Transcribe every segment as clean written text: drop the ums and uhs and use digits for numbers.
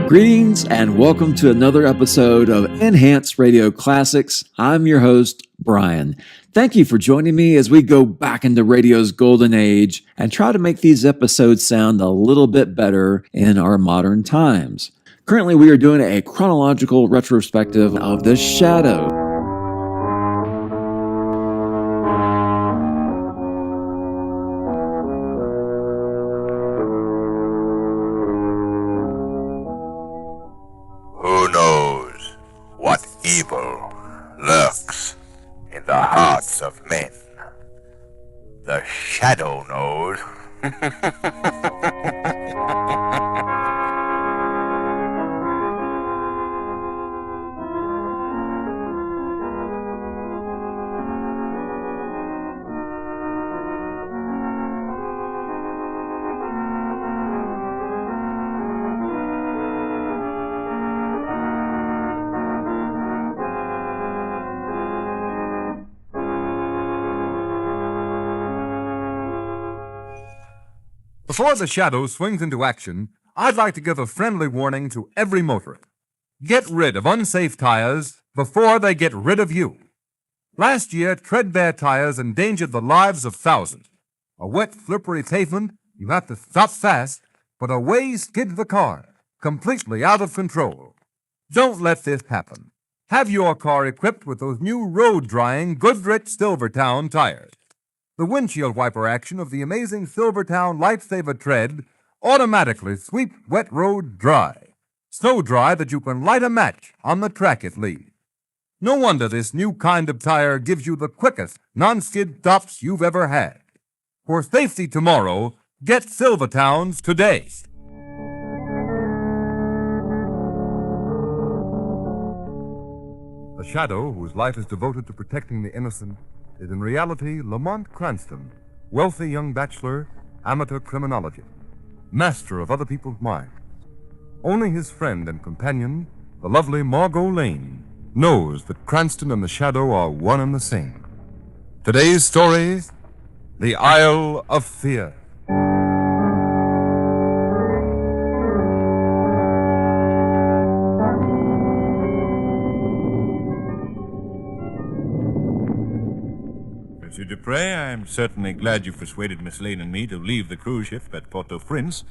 Greetings and welcome to another episode of Enhanced Radio Classics. I'm your host, Brian. Thank you for joining me as we go back into radio's golden age and try to make these episodes sound a little bit better in our modern times. Currently, we are doing a chronological retrospective of The Shadow. Who knows what evil lurks in the hearts of men? The Shadow knows. Before the Shadow swings into action, I'd like to give a friendly warning to every motorist. Get rid of unsafe tires before they get rid of you. Last year, treadbare tires endangered the lives of thousands. A wet, slippery pavement, you have to stop fast, but away skids the car, completely out of control. Don't let this happen. Have your car equipped with those new road-drying Goodrich Silvertown tires. The windshield wiper action of the amazing Silvertown Lifesaver Tread automatically sweeps wet road dry. So dry that you can light a match on the track it leaves. No wonder this new kind of tire gives you the quickest non-skid stops you've ever had. For safety tomorrow, get Silvertown's today. The Shadow, whose life is devoted to protecting the innocent, is in reality Lamont Cranston, wealthy young bachelor, amateur criminologist, master of other people's minds. Only his friend and companion, the lovely Margot Lane, knows that Cranston and the Shadow are one and the same. Today's story, The Isle of Fear. Monsieur Dupree, I'm certainly glad you persuaded Miss Lane and me to leave the cruise ship at Port-au-Prince,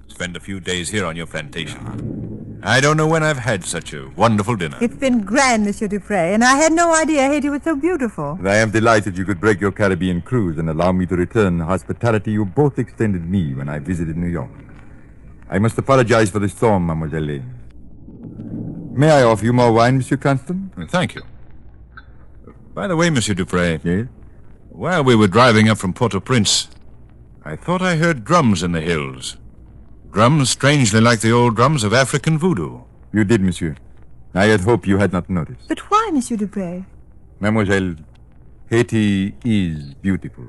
spend a few days here on your plantation. I don't know when I've had such a wonderful dinner. It's been grand, Monsieur Dupree, and I had no idea Haiti was so beautiful. I am delighted you could break your Caribbean cruise and allow me to return the hospitality you both extended me when I visited New York. I must apologize for the storm, Mademoiselle Lane. May I offer you more wine, Monsieur Cranston? Thank you. By the way, Monsieur Dupree, Yes? while we were driving up from Port-au-Prince, I thought I heard drums in the hills. Drums strangely like the old drums of African voodoo. You did, monsieur. I had hoped you had not noticed. But why, Monsieur Dupree? Mademoiselle, Haiti is beautiful.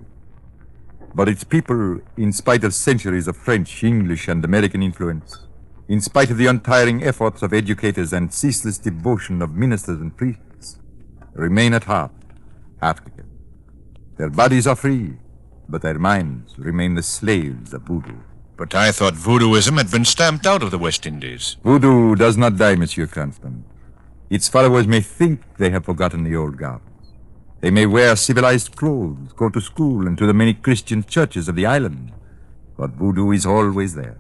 But its people, in spite of centuries of French, English, and American influence, in spite of the untiring efforts of educators and ceaseless devotion of ministers and priests, remain at heart African. Their bodies are free, but their minds remain the slaves of voodoo. But I thought voodooism had been stamped out of the West Indies. Voodoo does not die, Monsieur Cranston. Its followers may think they have forgotten the old gods. They may wear civilized clothes, go to school and to the many Christian churches of the island. But voodoo is always there,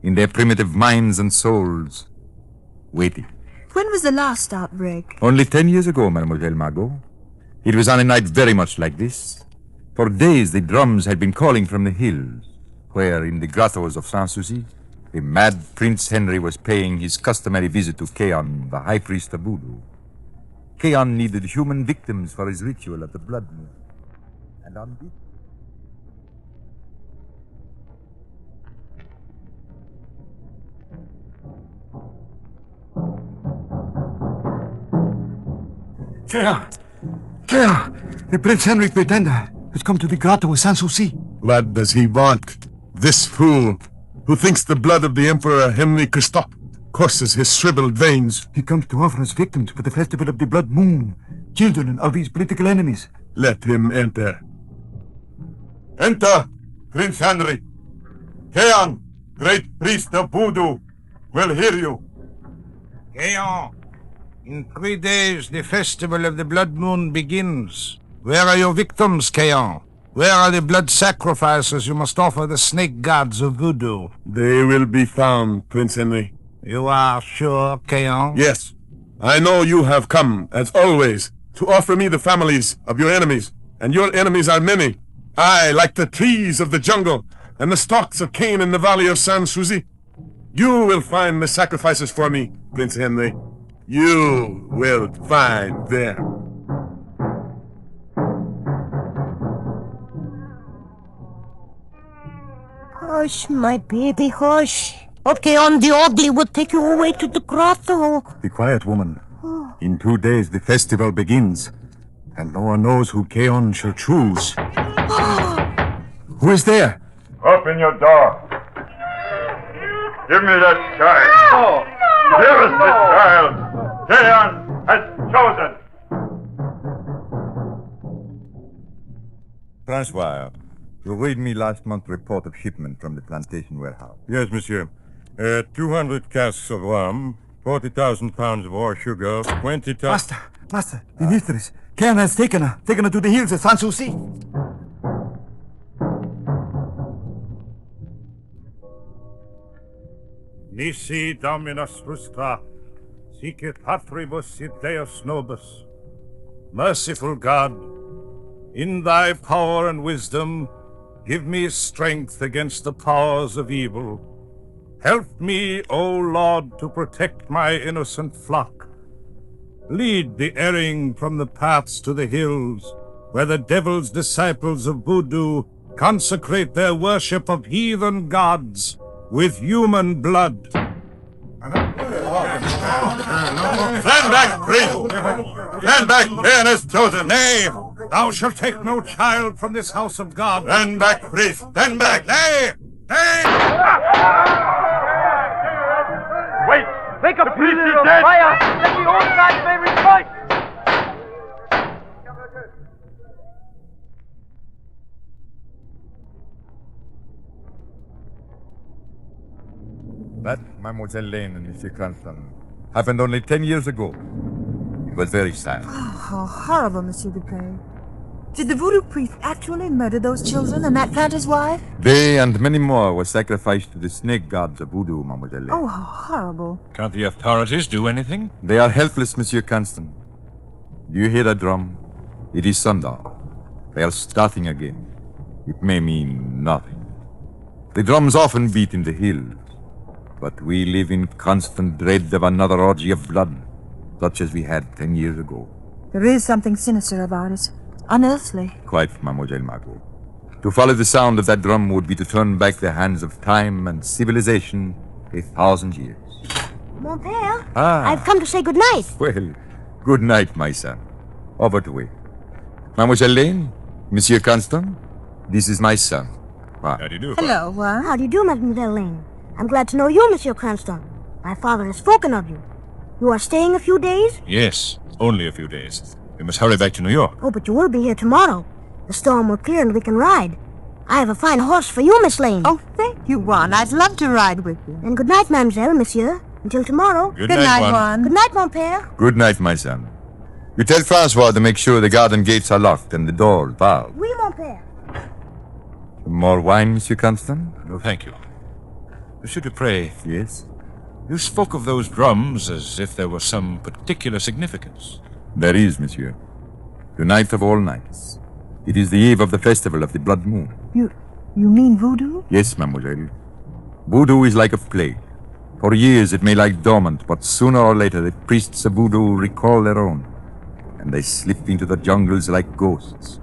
in their primitive minds and souls, waiting. When was the last outbreak? Only 10 years ago, Mademoiselle Margot. It was on a night very much like this. For days the drums had been calling from the hills, where in the grottos of Sanssouci, the mad Prince Henry was paying his customary visit to Keon, the high priest of voodoo. Keon needed human victims for his ritual of the blood moon. And on this... Keon! The Prince Henry Pretender has come to the grotto of Sanssouci. Blood does he want? This fool, who thinks the blood of the Emperor Henry Christophe courses his shriveled veins. He comes to offer us victims for the festival of the blood moon, children of his political enemies. Let him enter. Enter, Prince Henry. Keon, great priest of voodoo, will hear you. Gaon, in 3 days the festival of the blood moon begins. Where are your victims, Gaon? Where are the blood sacrifices you must offer the snake gods of voodoo? They will be found, Prince Henry. You are sure, Gaon? Yes. I know you have come, as always, to offer me the families of your enemies, and your enemies are many. I, like the trees of the jungle, and the stalks of cane in the valley of Sans Souci. You will find the sacrifices for me, Prince Henry. You will find them. Hush, my baby, hush. Okay, on the ugly will take you away to the grotto. Be quiet, woman. In 2 days the festival begins, and no one knows who Keon shall choose. Who is there? Open your door. Give me that child. No! Here is the child. Keon has chosen. Francois, you read me last month's report of shipment from the plantation warehouse. Yes, monsieur. 200 casks of rum, 40,000 pounds of ore sugar, 20,000... Master, the mistress. Keon has taken her to the hills of Sans Souci. Nisi Dominus frustra, sicut patribus et Deus nobis. Merciful God, in thy power and wisdom, give me strength against the powers of evil. Help me, O Lord, to protect my innocent flock. Lead the erring from the paths to the hills, where the devil's disciples of voodoo consecrate their worship of heathen gods with human blood. Stand back, priest! Stand back, man has chosen. Nay, thou shalt take no child from this house of God. Stand back, priest! Stand back! Nay! Nay! Wait! Make a priest is dead! Fire! Let the old gods may rejoice! That, Mademoiselle Lane and Monsieur Cranston, happened only 10 years ago. It was very sad. Oh, how horrible, Monsieur Dupree. Did the voodoo priest actually murder those children and that planter's wife? They and many more were sacrificed to the snake gods of voodoo, Mademoiselle Lane. Oh, how horrible. Can't the authorities do anything? They are helpless, Monsieur Cranston. Do you hear that drum? It is sundown. They are starting again. It may mean nothing. The drums often beat in the hills, but we live in constant dread of another orgy of blood, such as we had 10 years ago. There is something sinister about it. Unearthly. Quite, Mademoiselle Margot. To follow the sound of that drum would be to turn back the hands of time and civilization 1,000 years. Mon père, Ah. I've come to say good night. Well, good night, my son. Over to way. Mademoiselle Lane, Monsieur Constant, this is my son. How do you do? Hello, Juan. How do you do, Mademoiselle Lane? I'm glad to know you, Monsieur Cranston. My father has spoken of you. You are staying a few days? Yes, only a few days. We must hurry back to New York. Oh, but you will be here tomorrow. The storm will clear and we can ride. I have a fine horse for you, Miss Lane. Oh, thank you, Juan. I'd love to ride with you. And good night, Mademoiselle, Monsieur. Until tomorrow. Good night, Juan. Juan. Good night, mon père. Good night, my son. You tell Francois to make sure the garden gates are locked and the doors barred. Oui, mon père. More wine, Monsieur Constant? No, thank you. Monsieur Dupree, Yes? you spoke of those drums as if there was some particular significance. There is, monsieur. The night of all nights. It is the eve of the festival of the blood moon. You mean voodoo? Yes, mademoiselle. Voodoo is like a plague. For years it may lie dormant, but sooner or later the priests of voodoo recall their own, and they slip into the jungles like ghosts,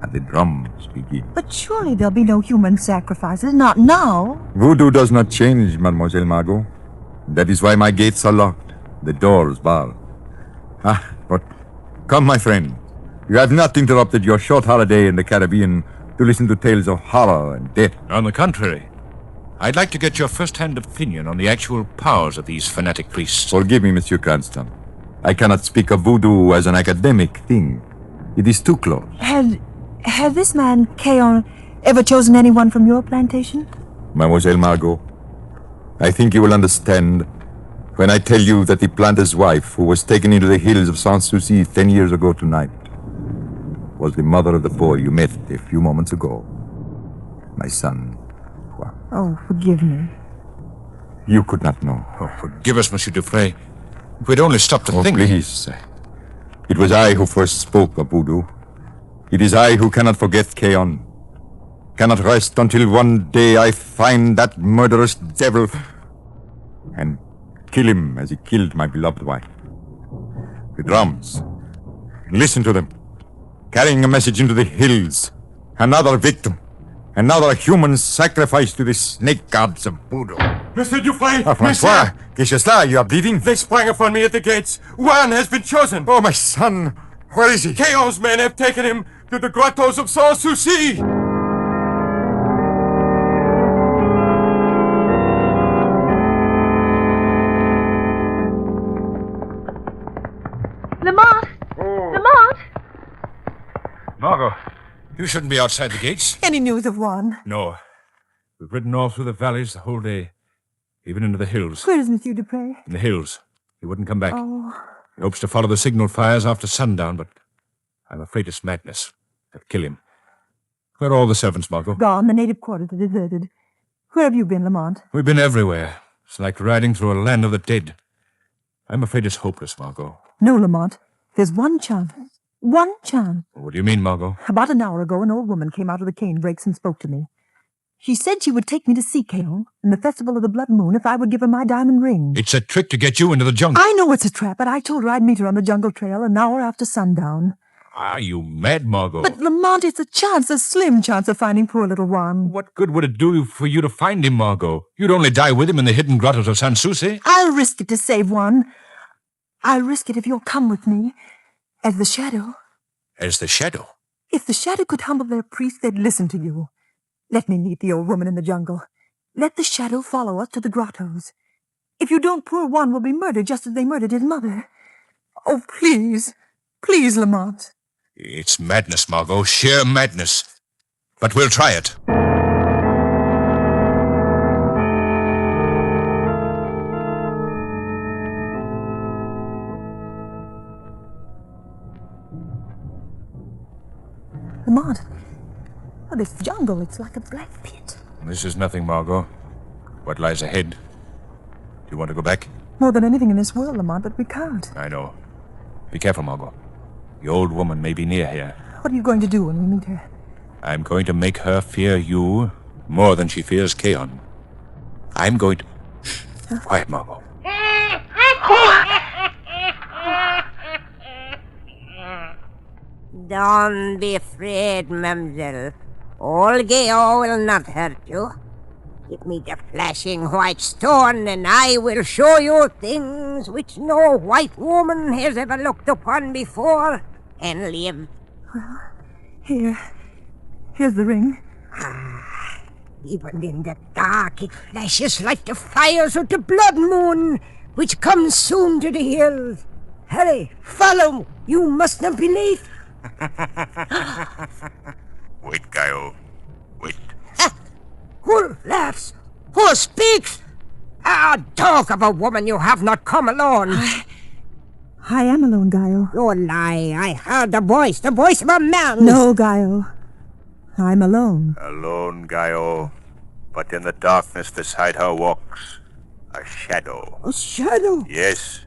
and the drums begin. But surely there'll be no human sacrifices, not now. Voodoo does not change, Mademoiselle Margot. That is why my gates are locked, the doors barred. But come, my friend. You have not interrupted your short holiday in the Caribbean to listen to tales of horror and death. On the contrary, I'd like to get your first-hand opinion on the actual powers of these fanatic priests. Forgive me, Monsieur Cranston. I cannot speak of voodoo as an academic thing. It is too close. Had this man, Keon, ever chosen anyone from your plantation? Mademoiselle Margot, I think you will understand when I tell you that the planter's wife, who was taken into the hills of Sans Souci 10 years ago tonight, was the mother of the boy you met a few moments ago. My son, Juan. Oh, forgive me. You could not know. Oh, forgive us, Monsieur Dupree. If we'd only stopped to think. Please. It was I who first spoke of voodoo. It is I who cannot forget Keon. Cannot rest until one day I find that murderous devil and kill him as he killed my beloved wife. The drums. Listen to them. Carrying a message into the hills. Another victim. Another human sacrifice to the snake gods of voodoo. Monsieur Dupree! Francois, qu'est-ce que cela? You are bleeding? They sprang upon me at the gates. Juan has been chosen. Oh, my son. Where is he? Keon's men have taken him to the grottos of Sans Souci. Lamont! Lamont! Margot, you shouldn't be outside the gates. Any news of Juan? No. We've ridden all through the valleys the whole day, even into the hills. Where is Monsieur Dupree? In the hills. He wouldn't come back. Oh. He hopes to follow the signal fires after sundown, but I'm afraid it's madness. They'll kill him. Where are all the servants, Margot? Gone. The native quarters are deserted. Where have you been, Lamont? We've been everywhere. It's like riding through a land of the dead. I'm afraid it's hopeless, Margot. No, Lamont. There's one chance. One chance. What do you mean, Margot? About an hour ago, an old woman came out of the cane brakes and spoke to me. She said she would take me to see Keon in the Festival of the Blood Moon if I would give her my diamond ring. It's a trick to get you into the jungle. I know it's a trap, but I told her I'd meet her on the jungle trail an hour after sundown. Are you mad, Margot? But, Lamont, it's a chance, a slim chance of finding poor little Juan. What good would it do for you to find him, Margot? You'd only die with him in the hidden grottos of Sans Souci. I'll risk it to save Juan. I'll risk it if you'll come with me. As the shadow. As the shadow? If the shadow could humble their priest, they'd listen to you. Let me meet the old woman in the jungle. Let the shadow follow us to the grottos. If you don't, poor Juan will be murdered just as they murdered his mother. Oh, please. Please, Lamont. It's madness, Margot. Sheer madness. But we'll try it. Lamont. Oh, this jungle, it's like a black pit. This is nothing, Margot. What lies ahead? Do you want to go back? More than anything in this world, Lamont, but we can't. I know. Be careful, Margot. The old woman may be near here. What are you going to do when we meet her? I'm going to make her fear you more than she fears Keon. I'm going to... Huh? Quiet, Margot. Don't be afraid, mademoiselle. Old Geo will not hurt you. Give me the flashing white stone, and I will show you things which no white woman has ever looked upon before, and live. Well, here's the ring. Even in the dark, it flashes like the fires of the blood moon, which comes soon to the hills. Hurry, follow. You must not be late. Wait, Gaio. Wait. Who laughs? Who speaks? Talk of a woman you have not come alone. I am alone, Gaio. You lie. I heard the voice of a man. No, Gaio. I'm alone. Alone, Gaio. But in the darkness beside her walks a shadow. A shadow? Yes.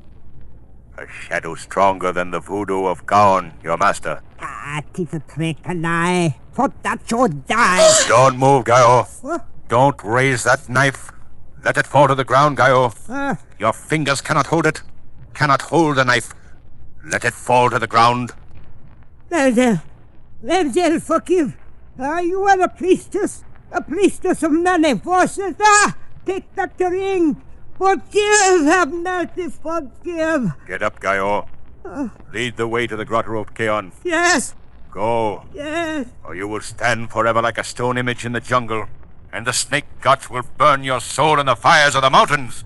A shadow stronger than the voodoo of Gaon, your master. Tis a trick, a lie. For that you die. Don't move, Gaio. Don't raise that knife. Let it fall to the ground, Gaio. Your fingers cannot hold it. Cannot hold the knife. Let it fall to the ground. Mademoiselle, forgive. You are a priestess of many forces. Take back the ring. Forgive, have mercy, forgive. Get up, Gaio. Lead the way to the grotto of Keon. Yes. Go. Yes. Or you will stand forever like a stone image in the jungle, and the snake gods will burn your soul in the fires of the mountains.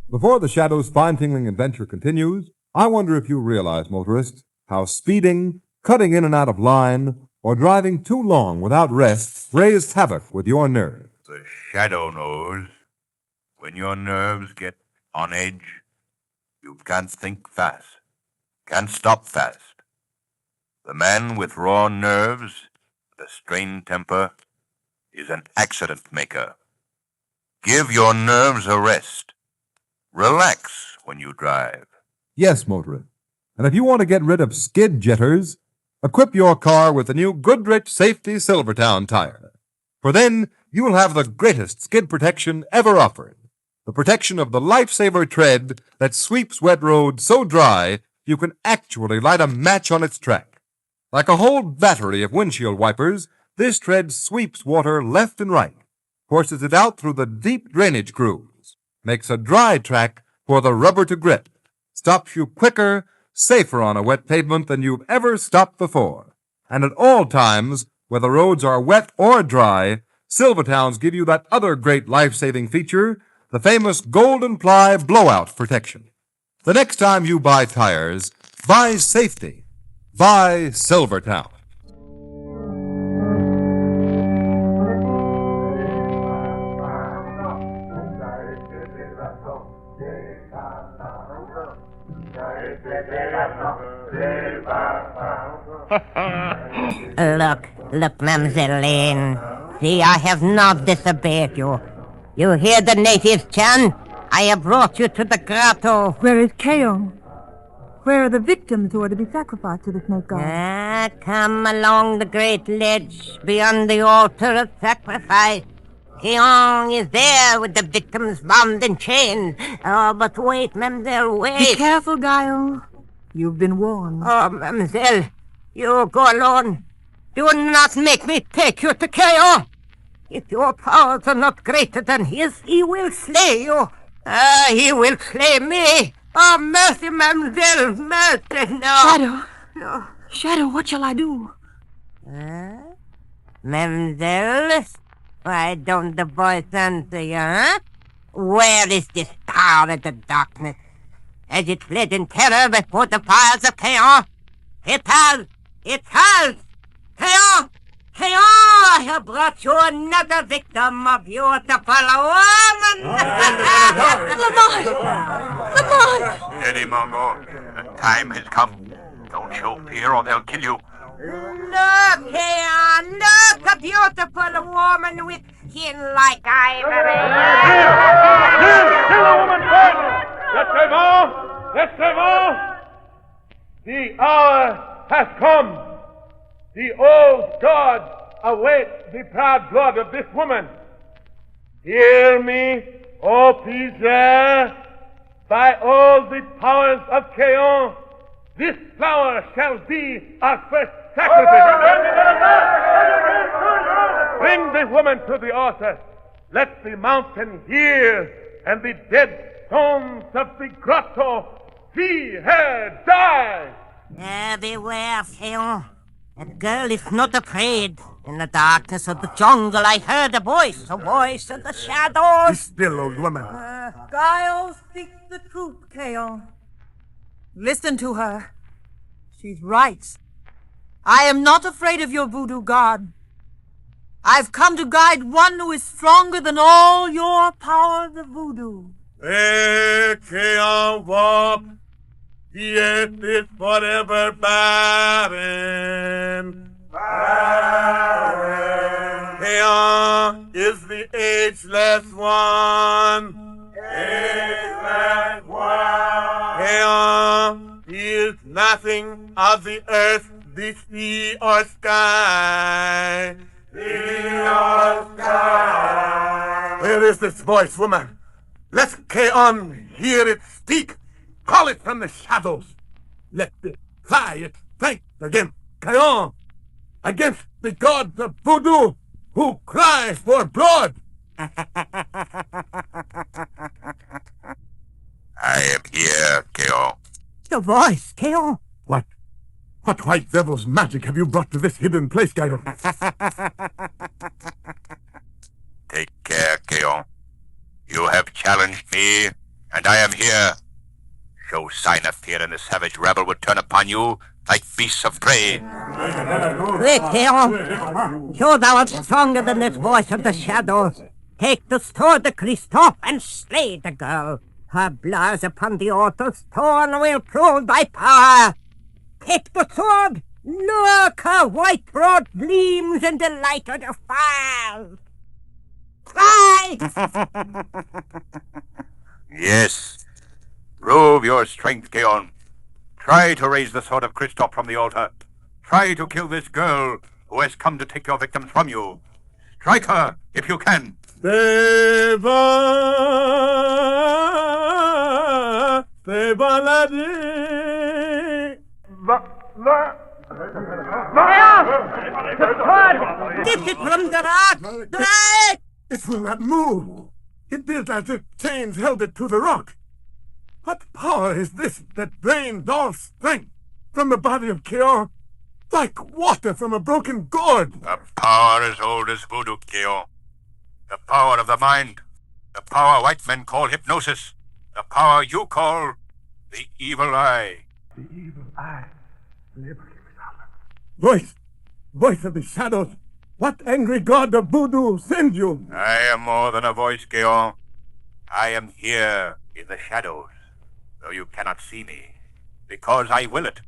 Before the Shadow's spine-tingling adventure continues, I wonder if you realize, motorist, how speeding, cutting in and out of line, or driving too long without rest raise havoc with your nerves. The shadow knows when your nerves get on edge, you can't think fast, can't stop fast. The man with raw nerves, the strained temper, is an accident maker. Give your nerves a rest. Relax when you drive. Yes, motorist. And if you want to get rid of skid jitters, equip your car with the new Goodrich Safety Silvertown tire. For then, you'll have the greatest skid protection ever offered. The protection of the lifesaver tread that sweeps wet roads so dry you can actually light a match on its track. Like a whole battery of windshield wipers, this tread sweeps water left and right, forces it out through the deep drainage grooves, makes a dry track for the rubber to grip, stops you quicker, safer on a wet pavement than you've ever stopped before. And at all times, whether roads are wet or dry, Silvertowns give you that other great life-saving feature, the famous Golden Ply Blowout Protection. The next time you buy tires, buy safety. Buy Silvertown. Look, Mademoiselle Lane. See, I have not disobeyed you. You hear the natives chant? I have brought you to the grotto. Where is Keo? Where are the victims who are to be sacrificed to the snake god? Come along the great ledge beyond the altar of sacrifice. Keong is there with the victims bound and chained. Oh, but wait, Mademoiselle, wait. Be careful, Guile. You've been warned. Oh, Mademoiselle, you go alone. Do not make me take you to Keo. If your powers are not greater than his, he will slay you. He will slay me. Oh, mercy, Mademoiselle, mercy, no. Shadow. No. Shadow, what shall I do? Mademoiselle? Why don't the voice answer you, huh? Where is this power of the darkness? Has it fled in terror before the fires of Keo? It has! It has! Keo! Keo! I have brought you another victim of your beautiful woman! Lamont! Steady, Margot. The time has come. Don't show fear or they'll kill you. Look, Keo! Look, a beautiful woman with skin like ivory! Kill the woman first! Laissez-moi! The hour has come. The old gods await the proud blood of this woman. Hear me, O Pizarre, by all the powers of Keon, this flower shall be our first sacrifice. Bring this woman to the altar. Let the mountain hear, and the dead stones of the grotto see her die. Beware, Keon. That girl is not afraid. In the darkness of the jungle, I heard a voice of the shadows. Be still, old woman. Guile speaks the truth, Keo. Listen to her. She's right. I am not afraid of your voodoo god. I've come to guide one who is stronger than all your powers of voodoo. Keon walk. The earth is forever barren. Keon is the ageless one. Keon is nothing of the earth, the sea, or sky. Where is this voice, woman? Let Keon hear it speak. Call it from the shadows. Let it fly its strength against Keon, against the gods of voodoo who cry for blood. I am here, Keo. Your voice, Keo. What white devil's magic have you brought to this hidden place, Guido? Take care, Keo. You have challenged me, and I am here. show sign of fear, and the savage rabble would turn upon you like beasts of prey. Quick, Theo! Show thou art stronger than this voice of the shadows. Take the sword to Christophe and slay the girl. Her blood upon the altar stone will prove thy power. Take the sword. Look, her white throat gleams in the light of the fire. Cry! Yes. Prove your strength, Keon. Try to raise the sword of Christophe from the altar. Try to kill this girl who has come to take your victims from you. Strike her, if you can. Deva ladi. Lift it from the rock! Strike! It will not move. It is as if chains held it to the rock. What power is this that drains all strength from the body of Keon, like water from a broken gourd? A power as old as voodoo, Keon. The power of the mind. The power white men call hypnosis. The power you call the evil eye. The evil eye. Voice of the shadows. What angry god of voodoo sends you? I am more than a voice, Keon. I am here in the shadows, though you cannot see me, because I will it.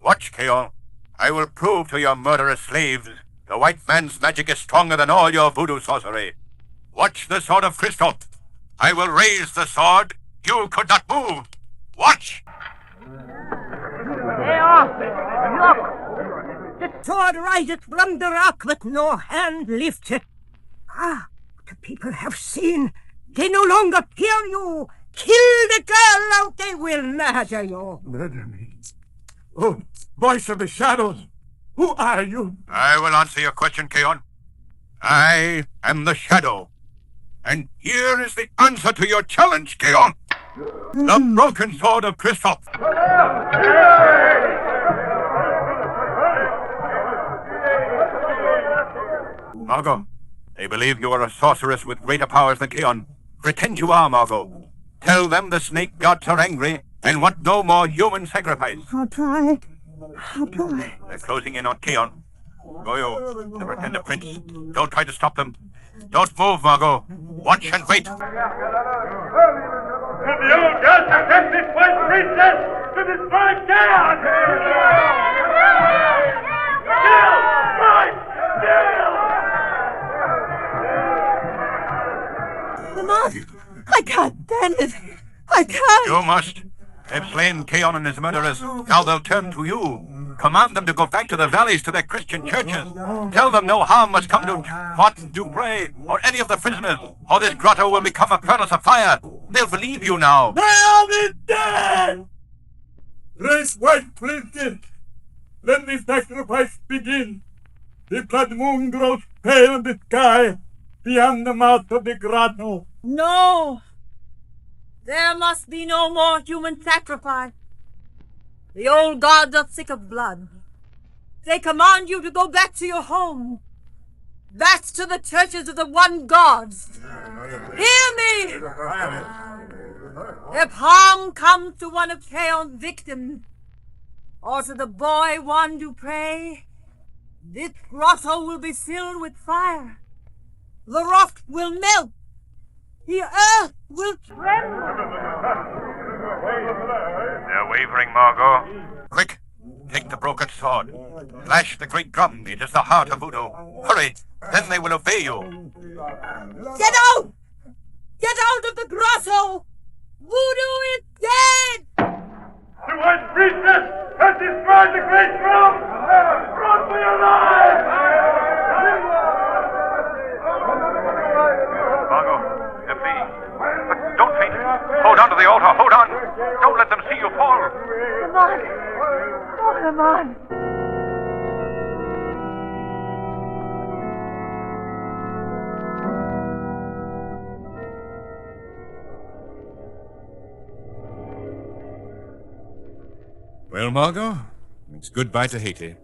Watch, Keon. I will prove to your murderous slaves the white man's magic is stronger than all your voodoo sorcery. Watch the sword of Christophe. I will raise the sword you could not move. Watch! Look! The sword rises from the rock, but no hand lifts it. Ah, the people have seen. They no longer fear you. Kill the girl, or they will murder you. Murder me? Oh, voice of the shadows. Who are you? I will answer your question, Keon. I am the shadow. And here is the answer to your challenge, Keon. The broken sword of Christophe. Margot, they believe you are a sorceress with greater powers than Keon. Pretend you are, Margot. Tell them the snake gods are angry and want no more human sacrifice. I'll try. They're closing in on Keon. Go you, the pretender prince. Don't try to stop them. Don't move, Margot. Watch and wait. The old gods have sent this white princess to destroy Keon! Kill! Strike! Kill! Lamont! I can't stand it. I can't. You must. They've slain Keon and his murderers. Now they'll turn to you. Command them to go back to the valleys, to their Christian churches. Tell them no harm must come to Juan Dupree or any of the prisoners, or this grotto will become a furnace of fire. They'll believe you now. They'll be dead! Great white princess, let the sacrifice begin. The blood moon grows pale in the sky beyond the mouth of the grotto. No! There must be no more human sacrifice. The old gods are sick of blood. They command you to go back to your home. Back to the churches of the one God. Hear me! If harm comes to one of Keon's victims, or to the boy Juan Dupree, this grotto will be filled with fire. The rock will melt. The earth will tremble. They're wavering, Margot. Quick, take the broken sword. Flash the great drum. It is the heart of voodoo. Hurry, then they will obey you. Get out! Get out of the grotto! Voodoo is dead! The white priestess has destroyed the great drum! Run for your life! Margot, they're fleeing. But don't faint. Hold on to the altar. Hold on. Don't let them see you fall. Lamont! Oh, Lamont! Well, Margot, it's goodbye to Haiti.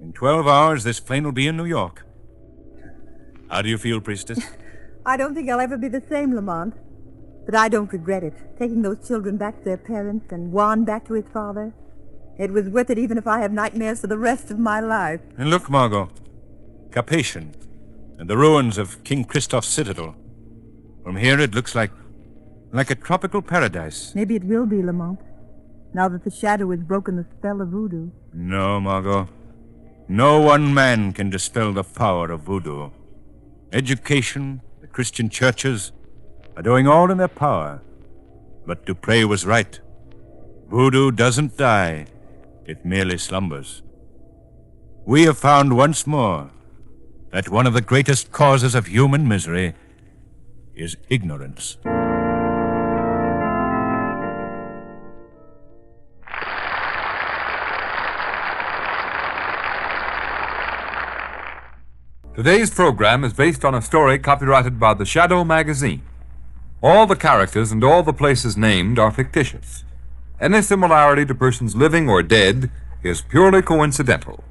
In 12 hours, this plane will be in New York. How do you feel, priestess? I don't think I'll ever be the same, Lamont. But I don't regret it, taking those children back to their parents and Juan back to his father. It was worth it even if I have nightmares for the rest of my life. And look, Margot, Carpathian, and the ruins of King Christoph's citadel. From here it looks like a tropical paradise. Maybe it will be, Lamont, now that the shadow has broken the spell of voodoo. No, Margot. No one man can dispel the power of voodoo. Education, the Christian churches, are doing all in their power. But Dupree was right. Voodoo doesn't die. It merely slumbers. We have found once more that one of the greatest causes of human misery is ignorance. Today's program is based on a story copyrighted by the Shadow magazine. All the characters and all the places named are fictitious. Any similarity to persons living or dead is purely coincidental.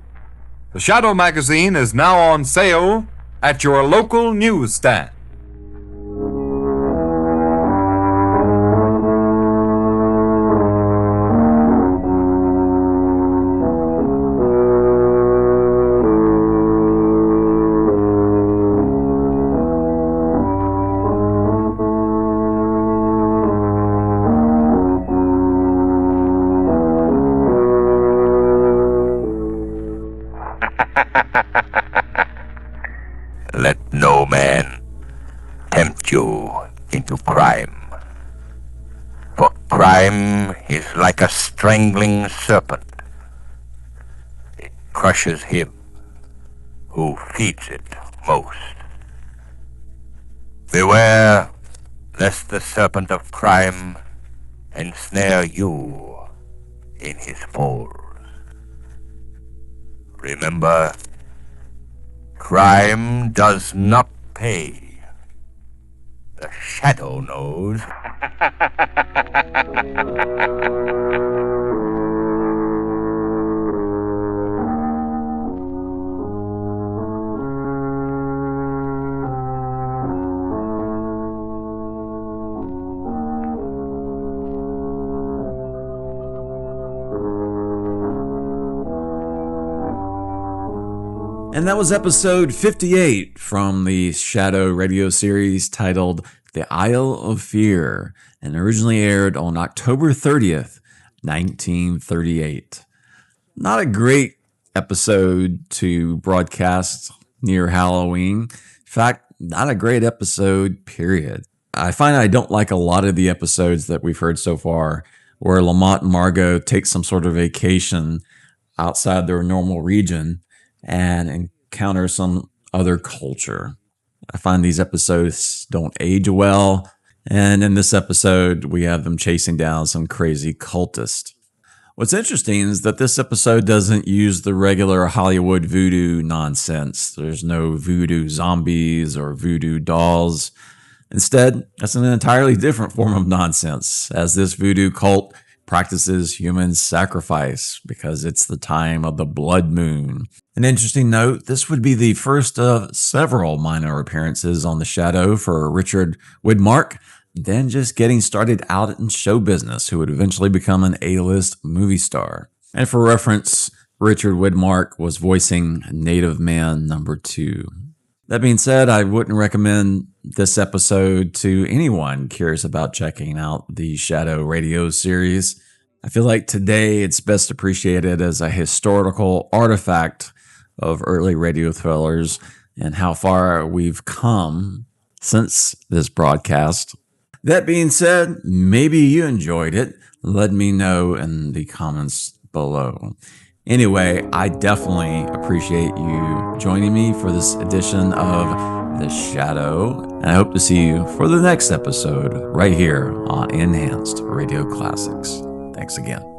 The Shadow magazine is now on sale at your local newsstand. Let no man tempt you into crime. For crime is like a strangling serpent. It crushes him who feeds it most. Beware lest the serpent of crime ensnare you in his folds. Remember, crime does not pay. The shadow knows. And that was episode 58 from the Shadow radio series titled The Isle of Fear, and originally aired on October 30th, 1938. Not a great episode to broadcast near Halloween. In fact, not a great episode, period. I find I don't like a lot of the episodes that we've heard so far where Lamont and Margo take some sort of vacation outside their normal region and encounter some other culture. I find these episodes don't age well, and in this episode, we have them chasing down some crazy cultist. What's interesting is that this episode doesn't use the regular Hollywood voodoo nonsense. There's no voodoo zombies or voodoo dolls. Instead, that's an entirely different form of nonsense, as this voodoo cult practices human sacrifice because it's the time of the blood moon. An interesting note, this would be the first of several minor appearances on The Shadow for Richard Widmark, then just getting started out in show business, who would eventually become an A-list movie star. And for reference, Richard Widmark was voicing Native Man number 2. That being said, I wouldn't recommend this episode to anyone curious about checking out the Shadow radio series. I feel like today it's best appreciated as a historical artifact of early radio thrillers and how far we've come since this broadcast. That being said, maybe you enjoyed it. Let me know in the comments below. Anyway, I definitely appreciate you joining me for this edition of The Shadow, and I hope to see you for the next episode right here on Enhanced Radio Classics. Thanks again.